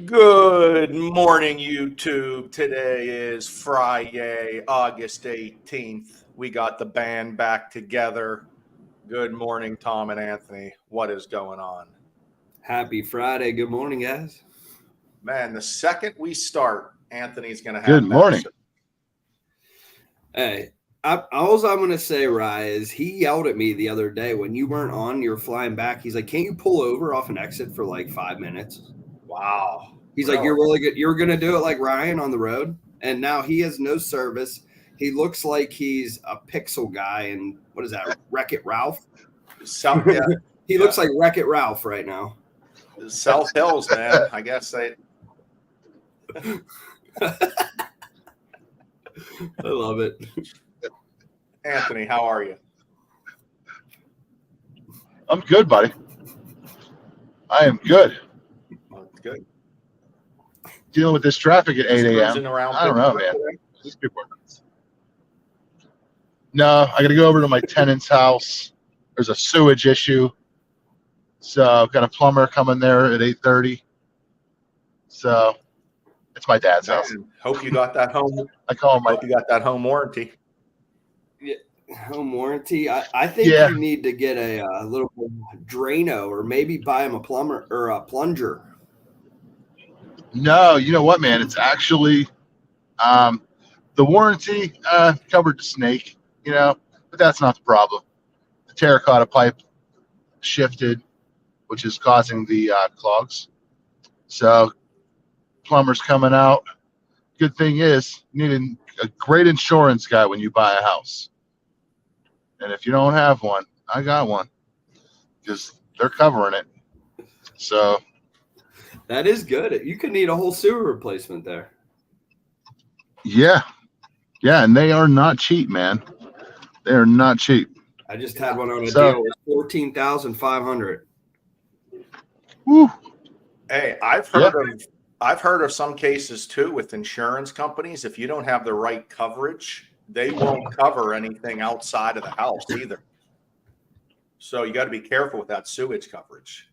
Good morning, YouTube. Today is Friday, August 18th. We got the band back together. Good morning, Tom and Anthony. What is going on? Happy Friday. Good morning, guys. Man, the second we start, Anthony's going to have Good morning. Hey, all I'm going to say, Rye, is he yelled at me the other day when you weren't on, you were flying back. He's like, can't you pull over off an exit for like 5 minutes? Wow. He's like, you're really good. You're going to do it like Ryan on the road. And now he has no service. He looks like he's a pixel guy. And what is that? Wreck-It Ralph? He looks like Wreck-It Ralph right now. South Hills, man. I guess they. I love it. Anthony, how are you? I'm good, buddy. I am good. Good. Dealing with this traffic at 8 a.m. I don't know, man. These people are nuts. No, I got to go over to my tenant's house. There's a sewage issue. So I've got a plumber coming there at 8:30. So it's my dad's house. Hope you got that home. I call him Hope you got that home warranty. Yeah, home warranty. I think you need to get a little Drano, or maybe buy him a plumber or a plunger. No, you know what, man? It's actually the warranty covered the snake, but that's not the problem. The terracotta pipe shifted, which is causing the clogs. So plumber's coming out. Good thing is you need a great insurance guy when you buy a house. And if you don't have one, I got one because they're covering it. So that is good. You could need a whole sewer replacement there. Yeah, and they are not cheap, man. They are not cheap. I just had one on a deal. It was $14,500. Woo. Hey, I've heard of some cases too with insurance companies. If you don't have the right coverage, they won't cover anything outside of the house either. So you got to be careful with that sewage coverage.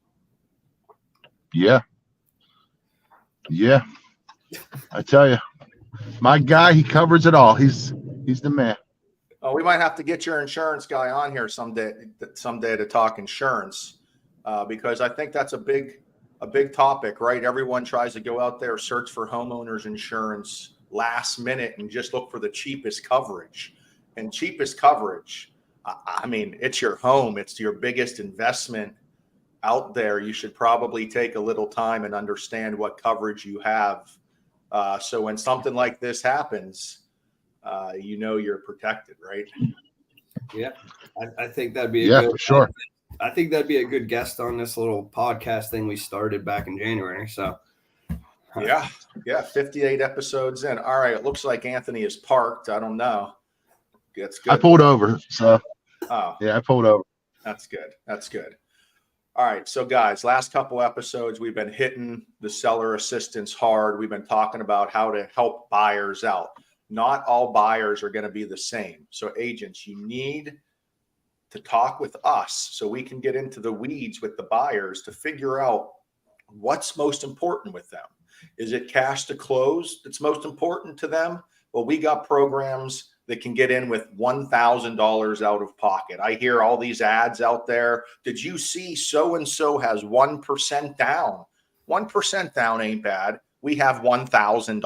Yeah. I tell you, my guy, he covers it all. He's the man. Oh, we might have to get your insurance guy on here someday to talk insurance, because I think that's a big topic, right? Everyone tries to go out there, search for homeowners insurance last minute and just look for the cheapest coverage. And cheapest coverage, I mean, it's your home. It's your biggest investment out there. You should probably take a little time and understand what coverage you have. So when something like this happens, you're protected, right? Yeah, I think that'd be for sure. I think that'd be a good guest on this little podcast thing we started back in January. So yeah, 58 episodes in. All right, it looks like Anthony is parked. I don't know. That's good. I pulled over, so I pulled over. That's good. All right, so guys, last couple episodes we've been hitting the seller assistance hard. We've been talking about how to help buyers out. Not all buyers are going to be the same. So agents, you need to talk with us so we can get into the weeds with the buyers to figure out what's most important with them. Is it cash to close that's most important to them? Well, we got programs that can get in with $1,000 out of pocket. I hear all these ads out there. Did you see so-and-so has 1% down? 1% down ain't bad. We have $1,000.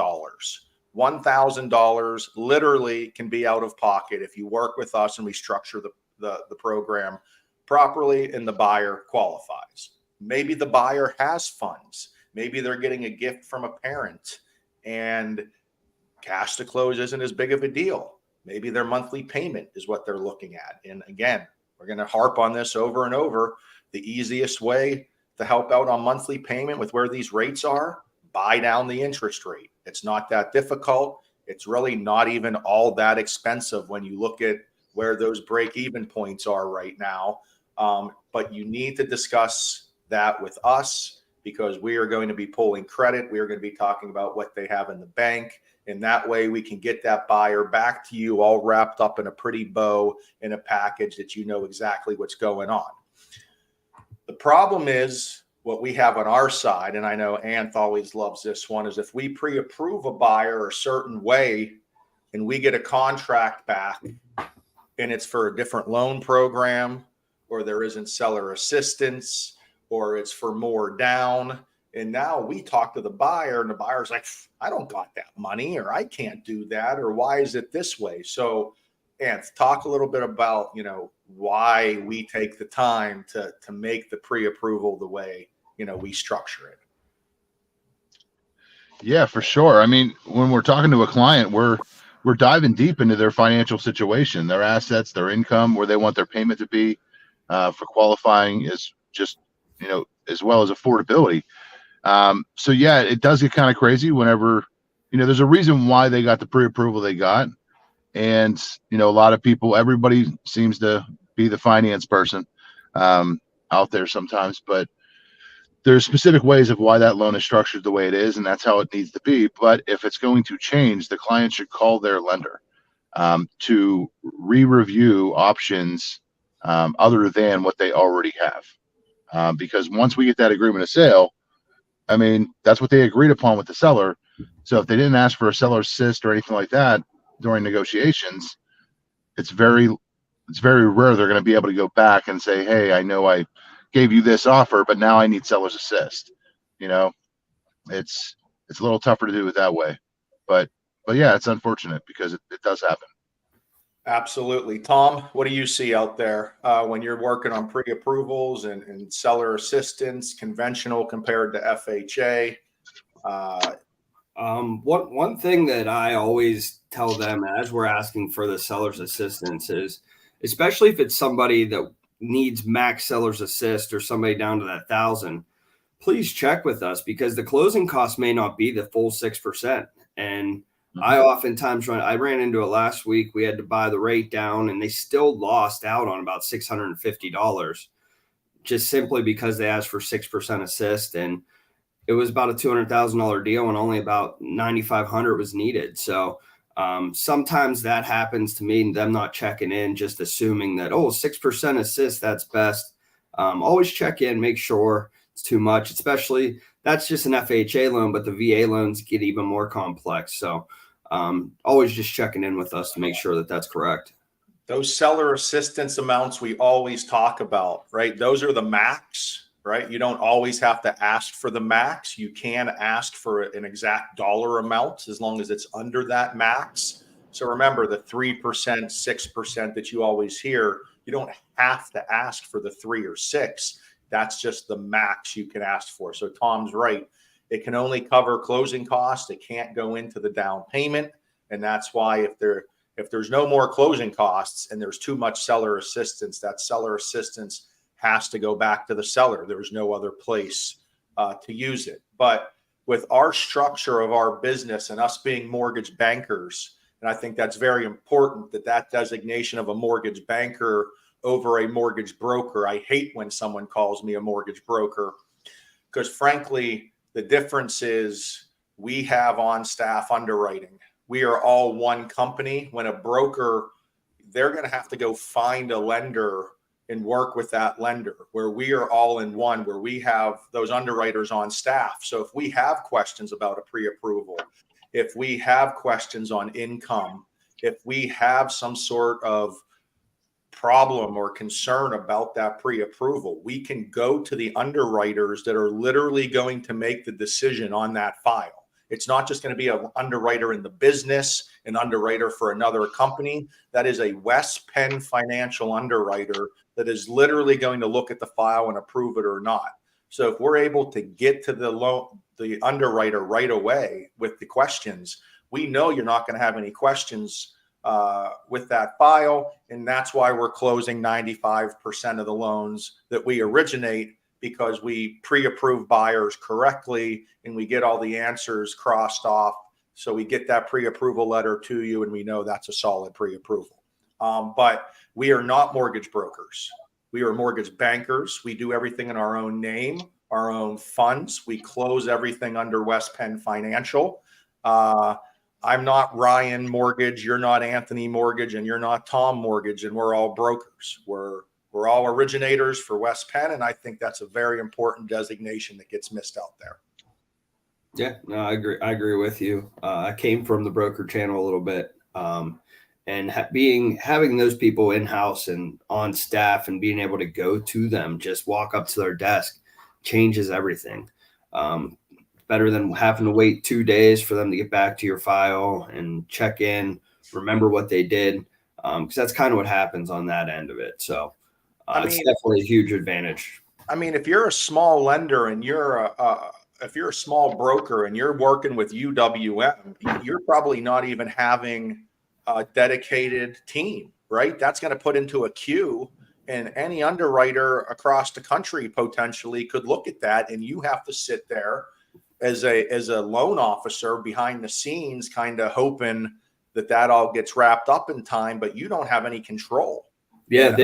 $1,000 literally can be out of pocket if you work with us and we structure the program properly and the buyer qualifies. Maybe the buyer has funds. Maybe they're getting a gift from a parent and cash to close isn't as big of a deal. Maybe their monthly payment is what they're looking at. And again, we're going to harp on this over and over. The easiest way to help out on monthly payment with where these rates are, buy down the interest rate. It's not that difficult. It's really not even all that expensive when you look at where those break-even points are right now. But you need to discuss that with us because we are going to be pulling credit. We are going to be talking about what they have in the bank. And that way we can get that buyer back to you all wrapped up in a pretty bow in a package that you know exactly what's going on. The problem is what we have on our side, and I know Anth always loves this one, is if we pre-approve a buyer a certain way and we get a contract back and it's for a different loan program, or there isn't seller assistance, or it's for more down, and now we talk to the buyer and the buyer's like, I don't got that money, or I can't do that, or why is it this way? So Anth, talk a little bit about, why we take the time to make the pre-approval the way, we structure it. Yeah, for sure. I mean, when we're talking to a client, we're diving deep into their financial situation, their assets, their income, where they want their payment to be, for qualifying, is just, as well as affordability. So yeah, it does get kind of crazy whenever, there's a reason why they got the pre-approval they got. And, a lot of people, everybody seems to be the finance person out there sometimes, but there's specific ways of why that loan is structured the way it is, and that's how it needs to be. But if it's going to change, the client should call their lender to re-review options other than what they already have. Because once we get that agreement of sale, I mean, that's what they agreed upon with the seller. So if they didn't ask for a seller assist or anything like that during negotiations, it's very rare they're going to be able to go back and say, hey, I know I gave you this offer, but now I need seller's assist. It's a little tougher to do it that way, but yeah, it's unfortunate because it does happen. Absolutely. Tom, what do you see out there when you're working on pre-approvals and seller assistance, conventional compared to FHA? One thing that I always tell them as we're asking for the seller's assistance is, especially if it's somebody that needs max seller's assist or somebody down to that 1,000, please check with us, because the closing cost may not be the full 6%. And I oftentimes I ran into it last week. We had to buy the rate down and they still lost out on about $650 just simply because they asked for 6% assist. And it was about a $200,000 deal and only about $9,500 was needed. So sometimes that happens to me and them not checking in, just assuming that, 6% assist, that's best. Always check in, make sure it's too much, especially that's just an FHA loan, but the VA loans get even more complex. So always just checking in with us to make sure that that's correct. Those seller assistance amounts we always talk about, right? Those are the max, right? You don't always have to ask for the max. You can ask for an exact dollar amount as long as it's under that max. So remember the 3%, 6% that you always hear, you don't have to ask for the 3 or 6. That's just the max you can ask for. So Tom's right. It can only cover closing costs. It can't go into the down payment. And that's why if there's no more closing costs and there's too much seller assistance, that seller assistance has to go back to the seller. There's no other place to use it. But with our structure of our business and us being mortgage bankers, and I think that's very important, that designation of a mortgage banker over a mortgage broker. I hate when someone calls me a mortgage broker because frankly, the difference is we have on staff underwriting. We are all one company. When a broker, they're going to have to go find a lender and work with that lender, where we are all in one, where we have those underwriters on staff. So if we have questions about a pre-approval, if we have questions on income, if we have some sort of problem or concern about that pre-approval, we can go to the underwriters that are literally going to make the decision on that file. It's not just going to be an underwriter in the business, an underwriter for another company. That is a West Penn financial underwriter that is literally going to look at the file and approve it or not. So if we're able to get to the underwriter right away with the questions, we know you're not going to have any questions with that file. And that's why we're closing 95% of the loans that we originate, because we pre-approve buyers correctly and we get all the answers crossed off. So we get that pre-approval letter to you and we know that's a solid pre-approval. But we are not mortgage brokers. We are mortgage bankers. We do everything in our own name, our own funds. We close everything under West Penn Financial. I'm not Ryan Mortgage, you're not Anthony Mortgage, and you're not Tom Mortgage, and we're all brokers. We're We're all originators for West Penn, and I think that's a very important designation that gets missed out there. Yeah, no, I agree. I agree with you. I came from the broker channel a little bit, and having those people in house and on staff, and being able to go to them, just walk up to their desk, changes everything. Better than having to wait 2 days for them to get back to your file and check in, remember what they did, because that's kind of what happens on that end of it. So it's definitely a huge advantage. I mean, if you're a small lender and if you're a small broker and you're working with UWM, you're probably not even having a dedicated team, right? That's going to put into a queue, and any underwriter across the country potentially could look at that, and you have to sit there as a loan officer behind the scenes, kind of hoping that all gets wrapped up in time, but you don't have any control. Yeah,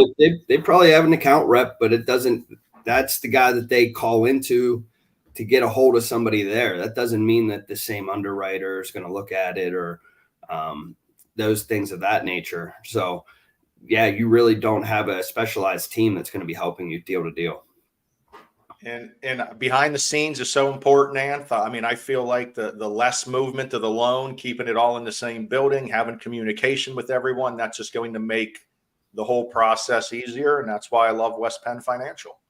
they probably have an account rep, but it doesn't. That's the guy that they call into to get a hold of somebody there. That doesn't mean that the same underwriter is going to look at it, or those things of that nature. So, yeah, you really don't have a specialized team that's going to be helping you deal to deal. And behind the scenes is so important, Anth. I mean, I feel like the less movement of the loan, keeping it all in the same building, having communication with everyone, that's just going to make the whole process easier. And that's why I love West Penn Financial.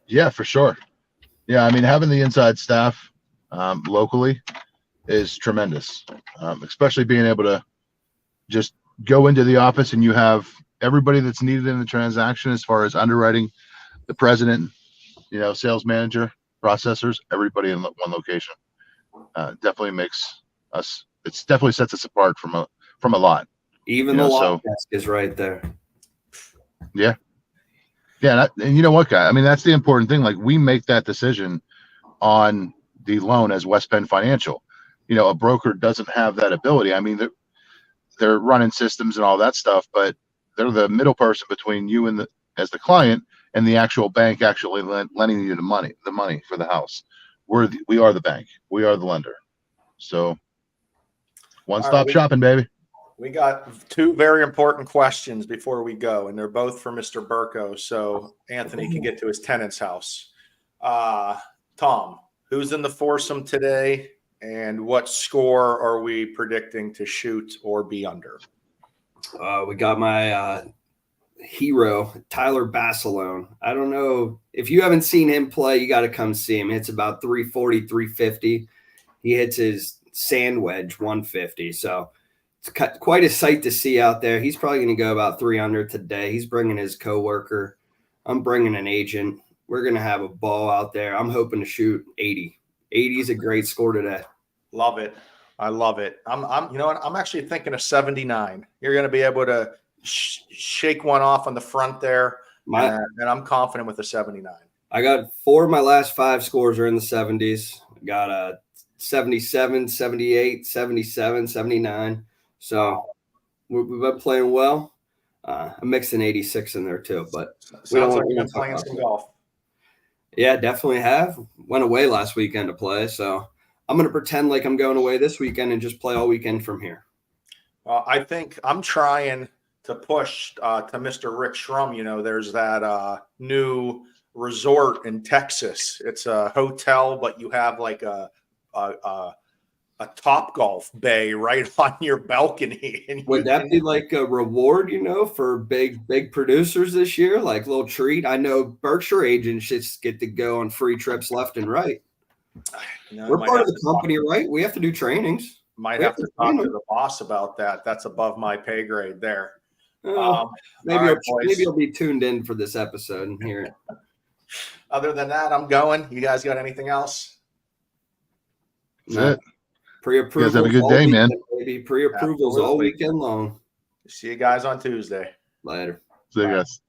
Yeah, for sure. Yeah, I mean, having the inside staff locally is tremendous, especially being able to just go into the office and you have everybody that's needed in the transaction as far as underwriting, the president, sales manager, processors, everybody in one location. Definitely makes us. It definitely sets us apart from a lot. Even the law desk is right there. Yeah. Yeah, and you know what, guy? I mean, that's the important thing. Like, we make that decision on the loan as West Penn Financial. A broker doesn't have that ability. I mean, they're running systems and all that stuff, but they're the middle person between you and as the client and the actual bank actually lending you the money for the house. We are the bank. We are the lender. So one-stop shopping, baby. We got two very important questions before we go, and they're both for Mr. Burko, so Anthony can get to his tenant's house. Tom, who's in the foursome today, and what score are we predicting to shoot or be under? We got my hero, Tyler Basilone. I don't know if you haven't seen him play, you got to come see him. It's about 340, 350. He hits his sand wedge 150. So it's quite a sight to see out there. He's probably going to go about 300 today. He's bringing his coworker. I'm bringing an agent. We're going to have a ball out there. I'm hoping to shoot 80. 80 is a great score today. Love it. I love it. I'm actually thinking of 79. You're going to be able to shake one off on the front there. And I'm confident with the 79. I got 4 of my last 5 scores are in the 70s. I got a 77, 78, 77, 79. So we've been playing well. I'm mixing 86 in there too, but sounds like you've been playing some golf. Yeah, definitely have. Went away last weekend to play, so I'm going to pretend like I'm going away this weekend and just play all weekend from here. I think I'm trying to push to Mr. Rick Shrum. There's that new resort in Texas. It's a hotel, but you have like a Top Golf bay right on your balcony. And would that be like a reward, for big producers this year? Like a little treat? I know Berkshire agents just get to go on free trips left and right. We're part of the company, right? We have to do trainings. Might have to talk to the boss about that. That's above my pay grade there. Maybe you'll be tuned in for this episode and hear it. Other than that, I'm going. You guys got anything else? That's it. Pre-approval. You guys have a good day, man. Pre-approvals all weekend long. See you guys on Tuesday. Later. See you guys.